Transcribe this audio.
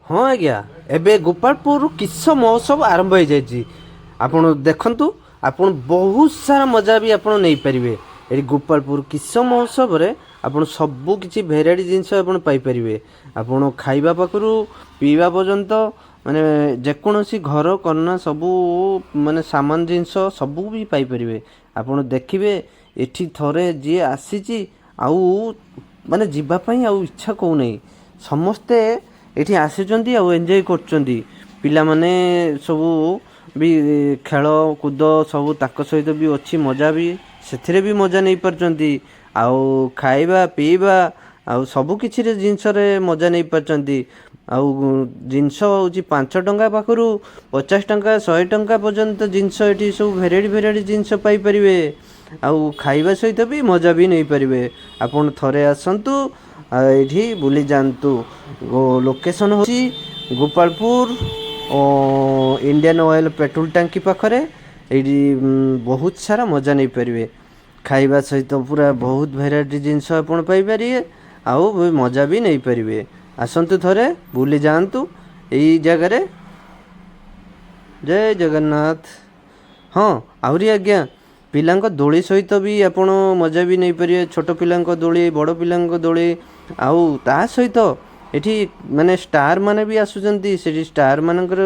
हाँ आज्ञा एबे गोपालपुर किस महोत्सव आरंभ हो जाइए आपण देखंतु आपण बहुत सारा मजा भी आपण नहीं पारिबे एडी गोपालपुर किस महोत्सव रे आपण सबु किछि भेराइटी जिंस आपण पाई परिबे आपण खाइबा पाखरु पीवा पर्यंत माने जेकोसी घर करना सबू माने सामान जिंस सबू भी पाई परिबे आपण देखिबे एठी थरे जे आसीची आउ माने जीवा पई आउ इच्छा को नै समस्ते एठी आसीचंती आउ एन्जॉय करचंती पिला माने सबू भी खेल कूद सब ताक सहित भी अच्छी मजा भी से भी मजा नहीं पारचंती आउ खाइबा पीवा आउ सबु किछि रे जिंस रे मजा नहीं पारचंती आउ जिंस होची 5 टंका पाखरु 50 टंका 100 टंका पर्यंत जिंस एठी सब भेराइटी जिंस पाई परिबे आउ खाइबा सहित भी मजा भी नहीं पारिबे आपण थरे आसंतु एठी बुली जानतु लोकेशन होची गोपालपुर इंडियन ऑयल पेट्रोल टांकी पाखरे एठी बहुत सारा मजा नहीं पारिबे खाइबा सहित पूरा बहुत भेराइटी जिंस आपण पाई परिबे आउ मजा भी नहीं पारिबे आसंतु थरे बुली जानतु एई जगह रे जय जगन्नाथ। हाँ आहुरी आज्ञा पिलांक दोली सहित भी आपण मजा भी नहीं पारिबे छोट पिलांक दोली बड़ पिलांक दोली आउ ता सहित एठी माने स्टार माने भी आसुचंती सेठी स्टार मानकर